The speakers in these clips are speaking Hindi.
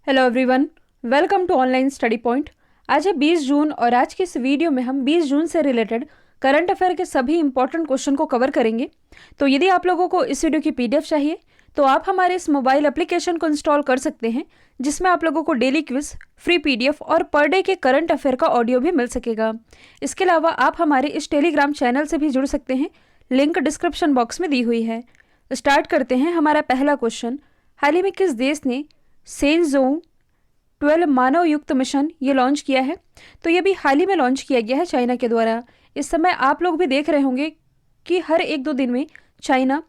Hello everyone, welcome to online study point. आज है 20 जून और आज की इस वीडियो में हम 20 जून से रिलेटेड करंट अफेयर के सभी इंपॉर्टेंट क्वेश्चन को कवर करेंगे। तो यदि आप लोगों को इस वीडियो की पीडीएफ चाहिए तो आप हमारे इस मोबाइल एप्लीकेशन को इंस्टॉल कर सकते हैं, जिसमें आप लोगों को डेली क्विज, फ्री पीडीएफ और पर डे के करंट अफेयर का ऑडियो भी मिल सकेगा। इसके अलावा आप हमारे इस टेलीग्राम चैनल से भी जुड़ सकते हैं, लिंक डिस्क्रिप्शन बॉक्स में दी हुई है। स्टार्ट करते हैं। हमारा पहला क्वेश्चन, हाल ही में किस देश ने सेंजोंग 12 मानव युक्त मिशन ये लॉन्च किया है? तो ये भी हाल ही में लॉन्च किया गया है चाइना के द्वारा। इस समय आप लोग भी देख रहे होंगे कि हर एक दो दिन में चाइना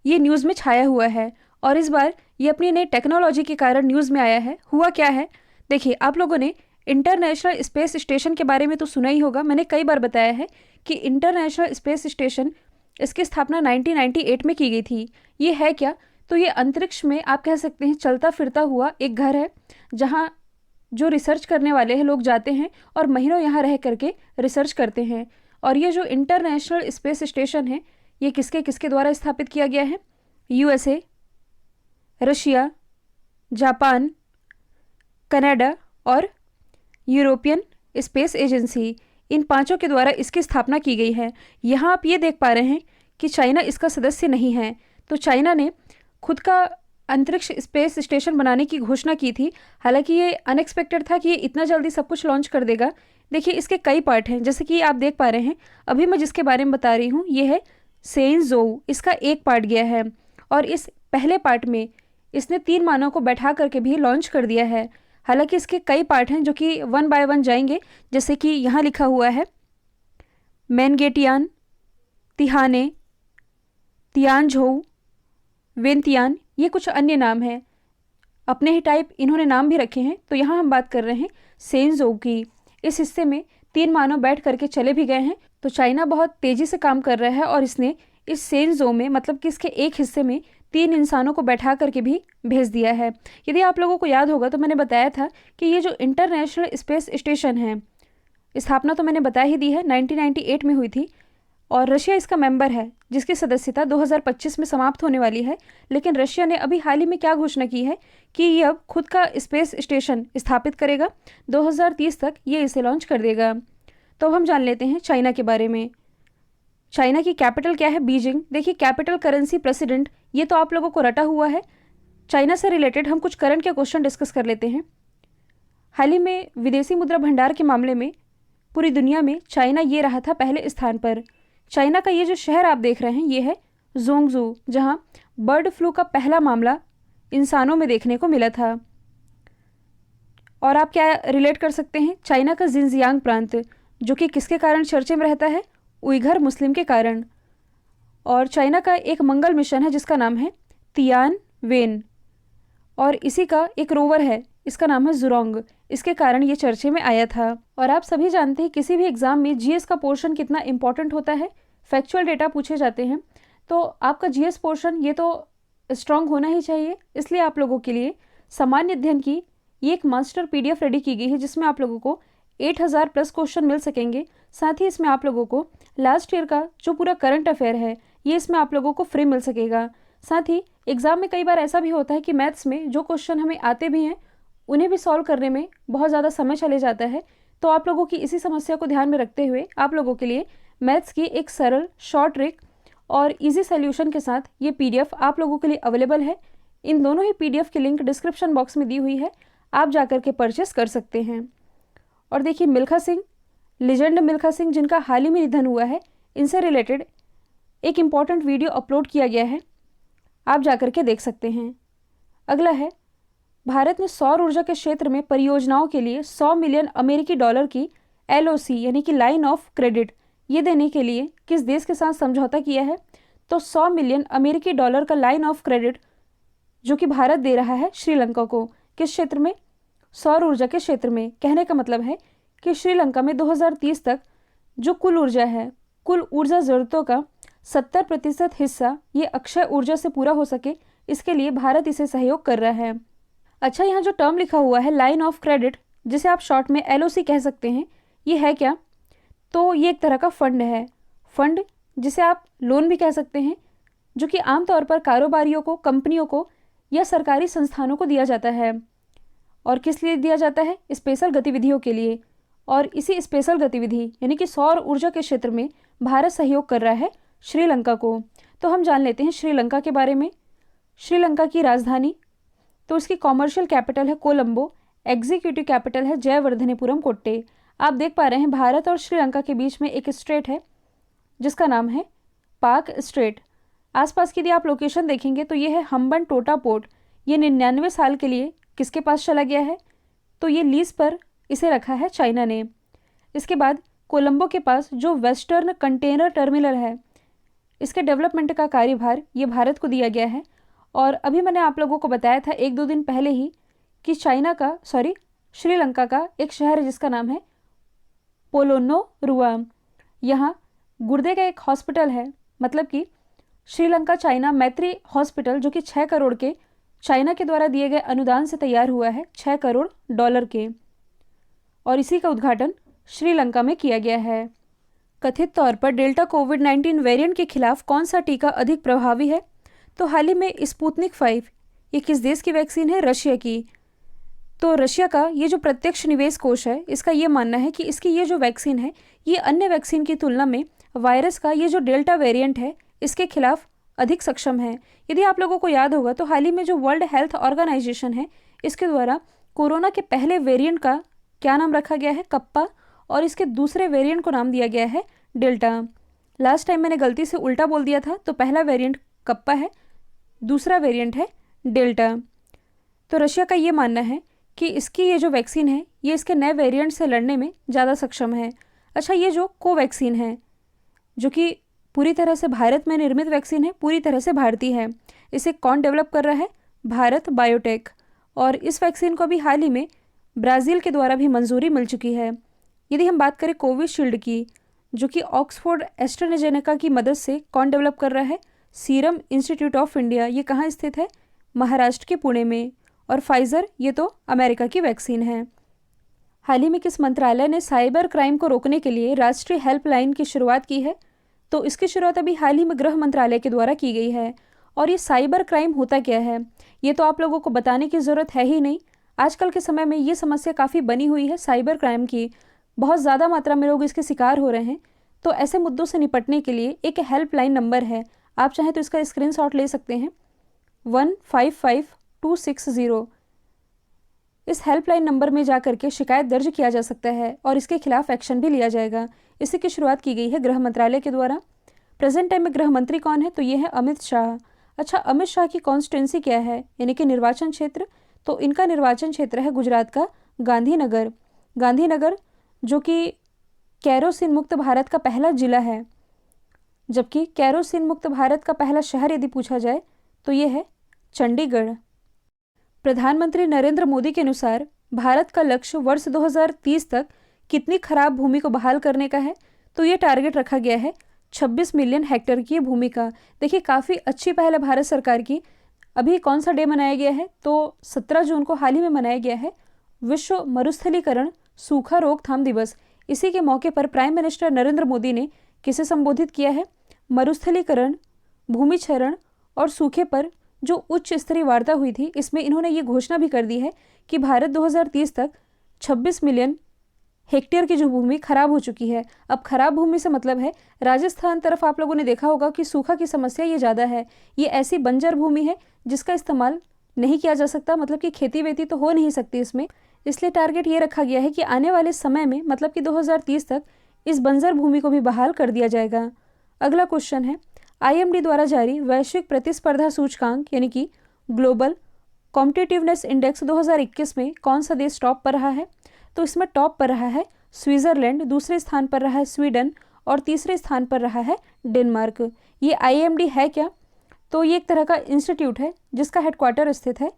ये न्यूज़ में छाया हुआ है और इस बार ये अपनी नई टेक्नोलॉजी के कारण न्यूज़ में आया है। हुआ क्या है, देखिए, आप लोगों ने इंटरनेशनल स्पेस स्टेशन के बारे में तो सुना ही होगा। मैंने कई बार बताया है कि इंटरनेशनल स्पेस स्टेशन, इसकी स्थापना 1998 में की गई थी। ये है क्या? तो ये अंतरिक्ष में आप कह सकते हैं चलता फिरता हुआ एक घर है, जहाँ जो रिसर्च करने वाले हैं लोग जाते हैं और महीनों यहाँ रह करके रिसर्च करते हैं। और ये जो इंटरनेशनल स्पेस स्टेशन है, ये किसके किसके द्वारा स्थापित किया गया है? यूएसए, रशिया, जापान, कनाडा और यूरोपियन स्पेस एजेंसी, इन पांचों के द्वारा इसकी स्थापना की गई है। यहाँ आप ये देख पा रहे हैं कि चाइना इसका सदस्य नहीं है। तो चाइना ने खुद का अंतरिक्ष स्पेस स्टेशन बनाने की घोषणा की थी। हालांकि ये अनएक्सपेक्टेड था कि ये इतना जल्दी सब कुछ लॉन्च कर देगा। देखिए, इसके कई पार्ट हैं, जैसे कि आप देख पा रहे हैं। अभी मैं जिसके बारे में बता रही हूँ ये है सेंजोउ। इसका एक पार्ट गया है और इस पहले पार्ट में इसने 3 मानव को बैठा करके भी लॉन्च कर दिया है। हालांकि इसके कई पार्ट हैं जो कि वन बाय वन जाएंगे, जैसे कि यहाँ लिखा हुआ है मैनगेटियान, तिहाने, तियानझोउ, वेंतियान, ये कुछ अन्य नाम हैं। अपने ही टाइप इन्होंने नाम भी रखे हैं। तो यहाँ हम बात कर रहे हैं सेंजोउ की। इस हिस्से में 3 मानव बैठ करके चले भी गए हैं। तो चाइना बहुत तेजी से काम कर रहा है और इसने इस सेंजोउ में, मतलब कि इसके एक हिस्से में 3 इंसानों को बैठा करके भी भेज दिया है। यदि आप लोगों को याद होगा तो मैंने बताया था कि ये जो इंटरनेशनल स्पेस स्टेशन है, स्थापना तो मैंने बता ही दी है, 1998 में हुई थी और रशिया इसका मेंबर है, जिसकी सदस्यता 2025 में समाप्त होने वाली है। लेकिन रशिया ने अभी हाल ही में क्या घोषणा की है कि ये अब खुद का स्पेस स्टेशन स्थापित करेगा। 2030 तक ये इसे लॉन्च कर देगा। तो अब हम जान लेते हैं चाइना के बारे में। चाइना की कैपिटल क्या है? बीजिंग। देखिए, कैपिटल, करेंसी, प्रेसिडेंट, ये तो आप लोगों को रटा हुआ है। चाइना से रिलेटेड हम कुछ करंट के क्वेश्चन डिस्कस कर लेते हैं। हाल ही में विदेशी मुद्रा भंडार के मामले में पूरी दुनिया में चाइना ये रहा था पहले स्थान पर। चाइना का ये जो शहर आप देख रहे हैं ये है जोंगजू, जहां बर्ड फ्लू का पहला मामला इंसानों में देखने को मिला था। और आप क्या रिलेट कर सकते हैं? चाइना का जिनजियांग प्रांत, जो कि किसके कारण चर्चे में रहता है? उइघर मुस्लिम के कारण। और चाइना का एक मंगल मिशन है जिसका नाम है तियानवेन, और इसी का एक रोवर है, इसका नाम है जुरोंग। इसके कारण ये चर्चे में आया था। और आप सभी जानते हैं किसी भी एग्जाम में जीएस का पोर्शन कितना इंपॉर्टेंट होता है। फैक्चुअल डेटा पूछे जाते हैं तो आपका जीएस पोर्शन ये तो स्ट्रांग होना ही चाहिए। इसलिए आप लोगों के लिए सामान्य अध्ययन की ये एक मास्टर पीडीएफ रेडी की गई है, जिसमें आप लोगों को 8000 प्लस क्वेश्चन मिल सकेंगे। साथ ही इसमें आप लोगों को लास्ट ईयर का जो पूरा करंट अफेयर है ये इसमें आप लोगों को फ्री मिल सकेगा। साथ ही एग्जाम में कई बार ऐसा भी होता है कि मैथ्स में जो क्वेश्चन हमें आते भी हैं उन्हें भी सॉल्व करने में बहुत ज़्यादा समय चले जाता है। तो आप लोगों की इसी समस्या को ध्यान में रखते हुए आप लोगों के लिए मैथ्स की एक सरल, शॉर्ट ट्रिक और इजी सॉल्यूशन के साथ ये पीडीएफ आप लोगों के लिए अवेलेबल है। इन दोनों ही पीडीएफ की लिंक डिस्क्रिप्शन बॉक्स में दी हुई है, आप जाकर के परचेस कर सकते हैं। और देखिए, मिल्खा सिंह, लेजेंड मिल्खा सिंह, जिनका हाल ही में निधन हुआ है, इनसे रिलेटेड एक इम्पॉर्टेंट वीडियो अपलोड किया गया है, आप जाकर के देख सकते हैं। अगला है, भारत ने सौर ऊर्जा के क्षेत्र में परियोजनाओं के लिए 100 मिलियन अमेरिकी डॉलर की एलओसी यानी कि लाइन ऑफ क्रेडिट ये देने के लिए किस देश के साथ समझौता किया है? तो 100 मिलियन अमेरिकी डॉलर का लाइन ऑफ क्रेडिट जो कि भारत दे रहा है श्रीलंका को। किस क्षेत्र में? सौर ऊर्जा के क्षेत्र में। कहने का मतलब है कि श्रीलंका में 2030 तक जो कुल ऊर्जा है, कुल ऊर्जा ज़रूरतों का 70% हिस्सा ये अक्षय ऊर्जा से पूरा हो सके, इसके लिए भारत इसे सहयोग कर रहा है। अच्छा, यहाँ जो टर्म लिखा हुआ है लाइन ऑफ क्रेडिट, जिसे आप शॉर्ट में एलओसी कह सकते हैं, ये है क्या? तो ये एक तरह का फंड है। फंड जिसे आप लोन भी कह सकते हैं, जो कि आमतौर पर कारोबारियों को, कंपनियों को या सरकारी संस्थानों को दिया जाता है। और किस लिए दिया जाता है? स्पेशल गतिविधियों के लिए। और इसी स्पेशल गतिविधि यानी कि सौर ऊर्जा के क्षेत्र में भारत सहयोग कर रहा है श्रीलंका को। तो हम जान लेते हैं श्रीलंका के बारे में। श्रीलंका की राजधानी, तो इसकी कॉमर्शियल कैपिटल है कोलंबो, एग्जीक्यूटिव कैपिटल है जयवर्धनेपुरम कोट्टे। आप देख पा रहे हैं भारत और श्रीलंका के बीच में एक स्ट्रेट है जिसका नाम है पाक स्ट्रेट। आसपास की यदि आप लोकेशन देखेंगे तो ये है हम्बन टोटा पोर्ट। ये 99 साल के लिए किसके पास चला गया है? तो ये लीज पर इसे रखा है चाइना ने। इसके बाद कोलंबो के पास जो वेस्टर्न कंटेनर टर्मिनल है, इसके डेवलपमेंट का कार्यभार ये भारत को दिया गया है। और अभी मैंने आप लोगों को बताया था 1-2 दिन पहले ही कि श्रीलंका का एक शहर है जिसका नाम है पोलोन्नारुवा। यहाँ गुर्दे का एक हॉस्पिटल है, मतलब कि श्रीलंका चाइना मैत्री हॉस्पिटल, जो कि 6 करोड़ के चाइना के द्वारा दिए गए अनुदान से तैयार हुआ है, $6 करोड़ के। और इसी का उद्घाटन श्रीलंका में किया गया है। कथित तौर पर डेल्टा कोविड-19 वेरिएंट के खिलाफ कौन सा टीका अधिक प्रभावी है? तो हाल ही में स्पुतनिक 5 ये किस देश की वैक्सीन है? रशिया की। तो रशिया का ये जो प्रत्यक्ष निवेश कोष है, इसका ये मानना है कि इसकी ये जो वैक्सीन है, ये अन्य वैक्सीन की तुलना में वायरस का ये जो डेल्टा वेरिएंट है, इसके खिलाफ अधिक सक्षम है। यदि आप लोगों को याद होगा तो हाल ही में जो वर्ल्ड हेल्थ ऑर्गेनाइजेशन है, इसके द्वारा कोरोना के पहले वेरिएंट का क्या नाम रखा गया है? कप्पा। और इसके दूसरे वेरिएंट को नाम दिया गया है डेल्टा। लास्ट टाइम मैंने गलती से उल्टा बोल दिया था, तो पहला वेरिएंट कप्पा है, दूसरा वेरिएंट है डेल्टा। तो रशिया का ये मानना है कि इसकी ये जो वैक्सीन है, ये इसके नए वेरिएंट से लड़ने में ज़्यादा सक्षम है। अच्छा, ये जो कोवैक्सीन है, जो कि पूरी तरह से भारत में निर्मित वैक्सीन है, पूरी तरह से भारतीय है, इसे कौन डेवलप कर रहा है? भारत बायोटेक। और इस वैक्सीन को अभी हाल ही में ब्राज़ील के द्वारा भी मंजूरी मिल चुकी है। यदि हम बात करें कोविशील्ड की, जो कि ऑक्सफोर्ड एस्ट्राजेनेका की मदद से कौन डेवलप कर रहा है? Serum institute of India. ये कहाँ स्थित है? महाराष्ट्र के पुणे में। और फाइज़र, ये तो अमेरिका की वैक्सीन है। हाल ही में किस मंत्रालय ने साइबर क्राइम को रोकने के लिए राष्ट्रीय हेल्पलाइन की शुरुआत की है? तो इसकी शुरुआत अभी हाल ही में गृह मंत्रालय के द्वारा की गई है। और ये साइबर क्राइम होता क्या है, ये तो आप लोगों को बताने की ज़रूरत है ही नहीं। आजकल के समय में ये समस्या काफ़ी बनी हुई है साइबर क्राइम की, बहुत ज़्यादा मात्रा में लोग इसके शिकार हो रहे हैं। तो ऐसे मुद्दों से निपटने के लिए एक हेल्पलाइन नंबर है, आप चाहें तो इसका स्क्रीनशॉट ले सकते हैं, 155260। इस हेल्पलाइन नंबर में जा करके शिकायत दर्ज किया जा सकता है और इसके खिलाफ एक्शन भी लिया जाएगा। इसी की शुरुआत की गई है गृह मंत्रालय के द्वारा। प्रेजेंट टाइम में गृह मंत्री कौन है? तो ये है अमित शाह। अच्छा, अमित शाह की कॉन्स्टिट्यूंसी क्या है, यानी कि निर्वाचन क्षेत्र? तो इनका निर्वाचन क्षेत्र है गुजरात का गांधीनगर। गांधीनगर जो कि केरोसिन मुक्त भारत का पहला जिला है, जबकि केरोसिन मुक्त भारत का पहला शहर यदि पूछा जाए तो ये है चंडीगढ़। प्रधानमंत्री नरेंद्र मोदी के अनुसार भारत का लक्ष्य वर्ष 2030 तक कितनी खराब भूमि को बहाल करने का है? तो ये टारगेट रखा गया है 26 मिलियन हेक्टेयर की भूमि का। देखिए, काफ़ी अच्छी पहल है भारत सरकार की। अभी कौन सा डे मनाया गया है? तो 17 जून को हाल ही में मनाया गया है विश्व मरुस्थलीकरण सूखा रोकथाम दिवस। इसी के मौके पर प्राइम मिनिस्टर नरेंद्र मोदी ने किसे संबोधित किया है? मरुस्थलीकरण, भूमि क्षरण और सूखे पर जो उच्च स्तरीय वार्ता हुई थी, इसमें इन्होंने ये घोषणा भी कर दी है कि भारत 2030 तक 26 मिलियन हेक्टेयर की जो भूमि खराब हो चुकी है। अब खराब भूमि से मतलब है राजस्थान तरफ आप लोगों ने देखा होगा कि सूखा की समस्या ये ज़्यादा है। ये ऐसी बंजर भूमि है जिसका इस्तेमाल नहीं किया जा सकता, मतलब कि खेती वेती तो हो नहीं सकती इसमें। इसलिए टारगेट ये रखा गया है कि आने वाले समय में, मतलब कि 2030 तक इस बंजर भूमि को भी बहाल कर दिया जाएगा। अगला क्वेश्चन है, IMD द्वारा जारी वैश्विक प्रतिस्पर्धा सूचकांक यानी कि ग्लोबल कॉम्पिटिटिवनेस इंडेक्स 2021 में कौन सा देश टॉप पर रहा है? तो इसमें टॉप पर रहा है स्विट्जरलैंड, दूसरे स्थान पर रहा है स्वीडन और तीसरे स्थान पर रहा है डेनमार्क। ये IMD है क्या? तो ये एक तरह का इंस्टीट्यूट है जिसका हेडक्वार्टर स्थित है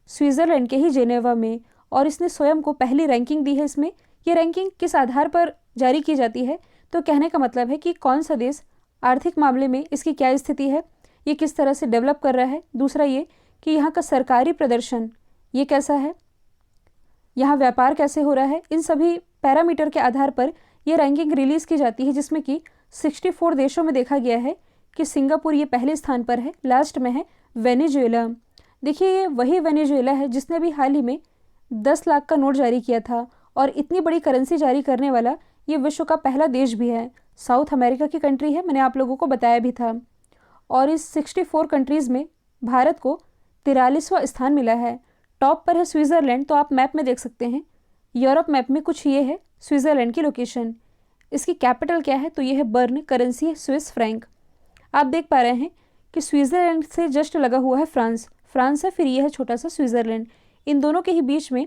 स्विट्जरलैंड के ही जेनेवा में, और इसने स्वयं को पहली रैंकिंग दी है इसमें। ये रैंकिंग किस आधार पर जारी की जाती है? तो कहने का मतलब है कि कौन सा देश आर्थिक मामले में इसकी क्या स्थिति है, ये किस तरह से डेवलप कर रहा है। दूसरा ये कि यहाँ का सरकारी प्रदर्शन ये कैसा है, यहाँ व्यापार कैसे हो रहा है। इन सभी पैरामीटर के आधार पर ये रैंकिंग रिलीज़ की जाती है, जिसमें कि 64 देशों में देखा गया है कि सिंगापुर ये पहले स्थान पर है, लास्ट में है वेनेजुएला। देखिए, ये वही वेनेजुएला है जिसने भी हाल ही में 10 लाख का नोट जारी किया था और इतनी बड़ी करेंसी जारी करने वाला ये विश्व का पहला देश भी है। साउथ अमेरिका की कंट्री है, मैंने आप लोगों को बताया भी था। और इस 64 कंट्रीज़ में भारत को 43वां स्थान मिला है। टॉप पर है स्विट्ज़रलैंड, तो आप मैप में देख सकते हैं। यूरोप मैप में कुछ ये है स्विट्ज़रलैंड की लोकेशन। इसकी कैपिटल क्या है, तो ये है बर्न, करेंसी है स्विस फ्रैंक। आप देख पा रहे हैं कि स्विट्ज़रलैंड से जस्ट लगा हुआ है फ्रांस, फ्रांस है, फिर ये है छोटा सा स्विट्ज़रलैंड। इन दोनों के ही बीच में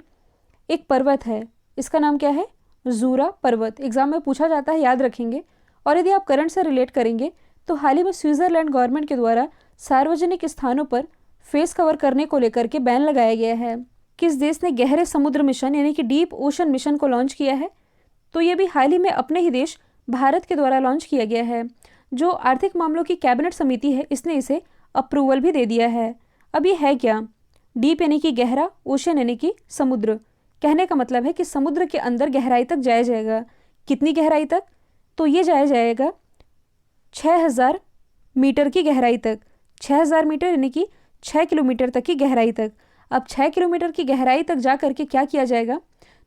एक पर्वत है, इसका नाम क्या है, जूरा पर्वत। एग्जाम में पूछा जाता है, याद रखेंगे। और यदि आप करंट से रिलेट करेंगे तो हाल ही में स्विट्ज़रलैंड गवर्नमेंट के द्वारा सार्वजनिक स्थानों पर फेस कवर करने को लेकर के बैन लगाया गया है। किस देश ने गहरे समुद्र मिशन यानी कि डीप ओशन मिशन को लॉन्च किया है, तो ये भी हाल ही में अपने ही देश भारत के द्वारा लॉन्च किया गया है। जो आर्थिक मामलों की कैबिनेट समिति है, इसने इसे अप्रूवल भी दे दिया है। अब ये है क्या, डीप यानी कि गहरा, ओशन यानी कि समुद्र। कहने का मतलब है कि समुद्र के अंदर गहराई तक जाया जाएगा। कितनी गहराई तक, तो ये जाया जाएगा 6000 मीटर की गहराई तक। 6000 मीटर यानी कि 6 किलोमीटर तक की गहराई तक। अब 6 किलोमीटर की गहराई तक जा करके क्या किया जाएगा,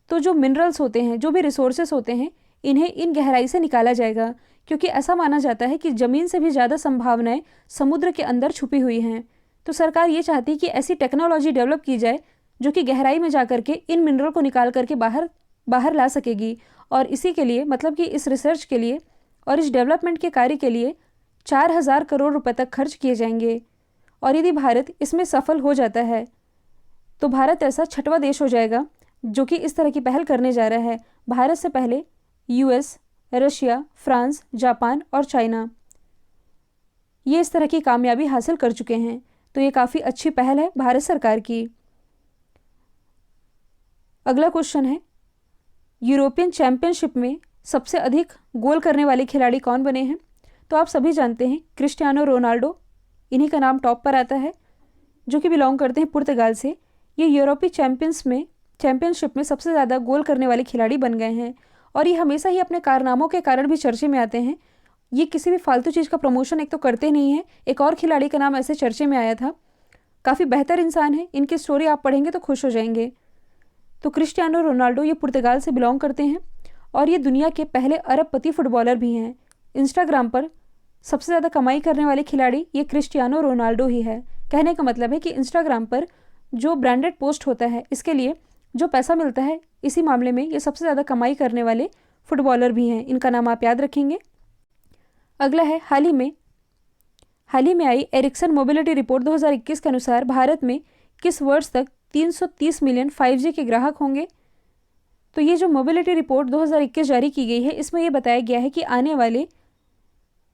तो जो मिनरल्स होते हैं, जो भी रिसोर्सेस होते हैं, इन्हें इन गहराई से निकाला जाएगा, क्योंकि ऐसा माना जाता है कि ज़मीन से भी ज़्यादा संभावनाएं समुद्र के अंदर छुपी हुई हैं। तो सरकार ये चाहती है कि ऐसी टेक्नोलॉजी डेवलप की जाए जो कि गहराई में जा करके इन मिनरल को निकाल करके बाहर ला सकेगी। और इसी के लिए, मतलब कि इस रिसर्च के लिए और इस डेवलपमेंट के कार्य के लिए 4000 करोड़ रुपए तक खर्च किए जाएंगे। और यदि भारत इसमें सफल हो जाता है तो भारत ऐसा 6वां देश हो जाएगा जो कि इस तरह की पहल करने जा रहा है। भारत से पहले यूएस, रशिया, फ्रांस, जापान और चाइना ये इस तरह की कामयाबी हासिल कर चुके हैं। तो ये काफ़ी अच्छी पहल है भारत सरकार की। अगला क्वेश्चन है, यूरोपियन चैंपियनशिप में सबसे अधिक गोल करने वाले खिलाड़ी कौन बने हैं, तो आप सभी जानते हैं क्रिस्टियानो रोनाल्डो, इन्हीं का नाम टॉप पर आता है, जो कि बिलोंग करते हैं पुर्तगाल से। ये यूरोपीय चैंपियनशिप में सबसे ज़्यादा गोल करने वाले खिलाड़ी बन गए हैं और ये हमेशा ही अपने कारनामों के कारण भी चर्चे में आते हैं। ये किसी भी फालतू चीज़ का प्रमोशन एक तो करते नहीं हैं। एक और खिलाड़ी का नाम ऐसे चर्चे में आया था, काफ़ी बेहतर इंसान है, इनकी स्टोरी आप पढ़ेंगे तो खुश हो जाएंगे। तो क्रिस्टियानो रोनाल्डो ये पुर्तगाल से बिलोंग करते हैं और ये दुनिया के पहले अरबपति फुटबॉलर भी हैं। इंस्टाग्राम पर सबसे ज़्यादा कमाई करने वाले खिलाड़ी ये क्रिस्टियानो रोनाल्डो ही है। कहने का मतलब है कि इंस्टाग्राम पर जो ब्रांडेड पोस्ट होता है, इसके लिए जो पैसा मिलता है, इसी मामले में ये सबसे ज़्यादा कमाई करने वाले फुटबॉलर भी हैं। इनका नाम आप याद रखेंगे। अगला है, हाल ही में आई एरिक्सन मोबिलिटी रिपोर्ट 2021 के अनुसार भारत में किस वर्ष तक 330 मिलियन 5G के ग्राहक होंगे। तो ये जो मोबिलिटी रिपोर्ट 2021 जारी की गई है, इसमें यह बताया गया है कि आने वाले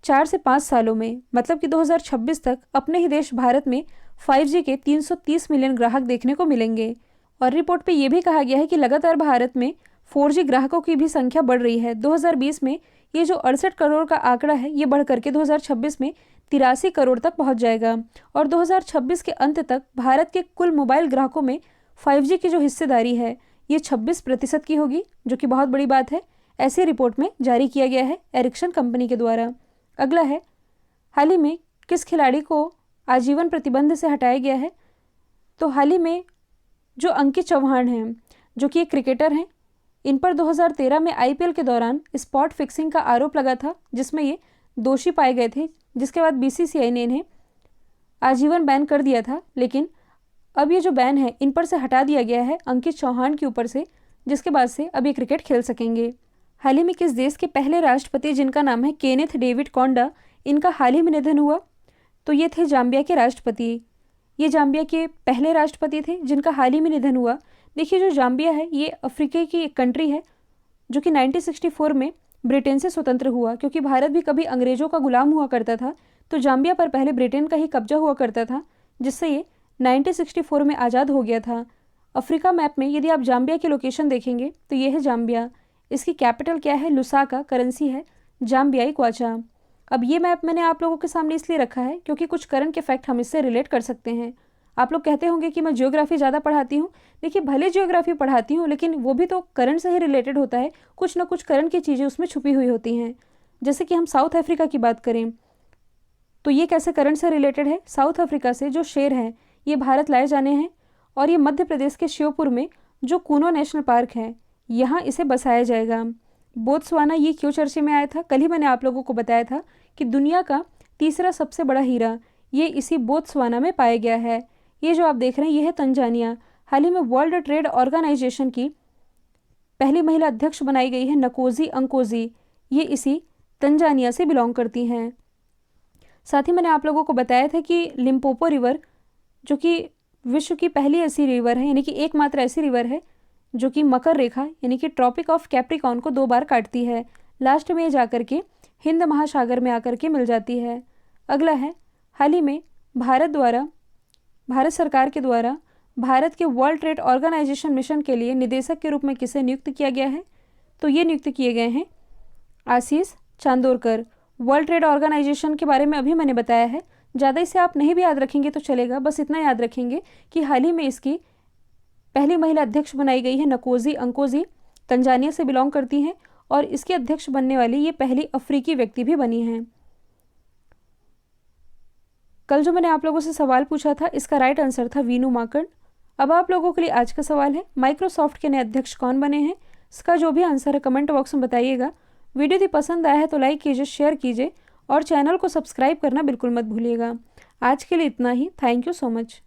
4 से 5 सालों में, मतलब कि 2026 तक अपने ही देश भारत में 5G के 330 मिलियन ग्राहक देखने को मिलेंगे। और रिपोर्ट पे ये भी कहा गया है कि लगातार भारत में 4G ग्राहकों की भी संख्या बढ़ रही है। 2020 में ये जो 68 करोड़ का आंकड़ा है, ये बढ़ करके 2026 में 83 करोड़ तक पहुंच जाएगा। और 2026 के अंत तक भारत के कुल मोबाइल ग्राहकों में 5G की जो हिस्सेदारी है, ये 26% की होगी, जो कि बहुत बड़ी बात है। ऐसी रिपोर्ट में जारी किया गया है एरिक्सन कंपनी के द्वारा। अगला है, हाल ही में किस खिलाड़ी को आजीवन प्रतिबंध से हटाया गया है। तो हाल ही में जो अंकित चौहान हैं, जो कि एक क्रिकेटर हैं, इन पर 2013 में IPL के दौरान स्पॉट फिक्सिंग का आरोप लगा था, जिसमें ये दोषी पाए गए थे, जिसके बाद BCCI ने इन्हें आजीवन बैन कर दिया था। लेकिन अब ये जो बैन है, इन पर से हटा दिया गया है अंकित चौहान के ऊपर से, जिसके बाद से अब ये क्रिकेट खेल सकेंगे। हाल ही में किस देश के पहले राष्ट्रपति, जिनका नाम है केनेथ डेविड कौंडा, इनका हाल ही में निधन हुआ। तो ये थे जाम्बिया के राष्ट्रपति। ये जाम्बिया के पहले राष्ट्रपति थे जिनका हाल ही में निधन हुआ। देखिए, जो जाम्बिया है ये अफ्रीका की एक कंट्री है जो कि 1964 में ब्रिटेन से स्वतंत्र हुआ, क्योंकि भारत भी कभी अंग्रेज़ों का गुलाम हुआ करता था। तो जाम्बिया पर पहले ब्रिटेन का ही कब्जा हुआ करता था, जिससे ये 1964 में आज़ाद हो गया था। अफ्रीका मैप में यदि आप जाम्बिया की लोकेशन देखेंगे तो ये है जाम्बिया। इसकी कैपिटल क्या है, लुसाका, करेंसी है जाम्बियाई क्वाचा। अब ये मैप मैंने आप लोगों के सामने इसलिए रखा है क्योंकि कुछ करंट के फैक्ट हम इससे रिलेट कर सकते हैं। आप लोग कहते होंगे कि मैं ज्योग्राफी ज़्यादा पढ़ाती हूँ। देखिए, भले ज्योग्राफी पढ़ाती हूँ, लेकिन वो भी तो करंट से ही रिलेटेड होता है। कुछ ना कुछ करंट की चीज़ें उसमें छुपी हुई होती हैं। जैसे कि हम साउथ अफ्रीका की बात करें तो ये कैसे करंट से रिलेटेड है। साउथ अफ्रीका से जो शेर हैं ये भारत लाए जाने हैं और ये मध्य प्रदेश के श्योपुर में जो कूनो नेशनल पार्क है यहाँ इसे बसाया जाएगा। बोत्सवाना ये क्यों चर्चे में आया था? कल ही मैंने आप लोगों को बताया था कि दुनिया का तीसरा सबसे बड़ा हीरा ये इसी बोत्सवाना में पाया गया है। ये जो आप देख रहे हैं ये है तंजानिया। हाल ही में वर्ल्ड ट्रेड ऑर्गेनाइजेशन की पहली महिला अध्यक्ष बनाई गई है नकोजी अंकोजी। ये इसी तंजानिया से बिलोंग करती हैं। साथ ही मैंने आप लोगों को बताया था कि लिम्पोपो रिवर जो कि विश्व की पहली ऐसी रिवर है, यानी कि एकमात्र ऐसी रिवर है जो कि मकर रेखा यानी कि ट्रॉपिक ऑफ कैप्रिकॉर्न को 2 बार काटती है। लास्ट में जाकर के हिंद महासागर में आकर के मिल जाती है। अगला है, हाल ही में भारत सरकार के द्वारा भारत के वर्ल्ड ट्रेड ऑर्गेनाइजेशन मिशन के लिए निदेशक के रूप में किसे नियुक्त किया गया है? तो ये नियुक्त किए गए हैं आशीष चांदोरकर। वर्ल्ड ट्रेड ऑर्गेनाइजेशन के बारे में अभी मैंने बताया है, ज़्यादा इसे आप नहीं भी याद रखेंगे तो चलेगा, बस इतना याद रखेंगे कि हाल ही में इसकी पहली महिला अध्यक्ष बनाई गई है नकोजी अंकोजी, तंजानिया से बिलोंग करती हैं और इसके अध्यक्ष बनने वाली ये पहली अफ्रीकी व्यक्ति भी बनी हैं। कल जो मैंने आप लोगों से सवाल पूछा था इसका राइट आंसर था वीनू माकन। अब आप लोगों के लिए आज का सवाल है, माइक्रोसॉफ्ट के नए अध्यक्ष कौन बने हैं? इसका जो भी आंसर है कमेंट बॉक्स में बताइएगा। वीडियो यदि पसंद आया है तो लाइक कीजिए, शेयर कीजिए और चैनल को सब्सक्राइब करना बिल्कुल मत भूलिएगा। आज के लिए इतना ही। Thank you so much.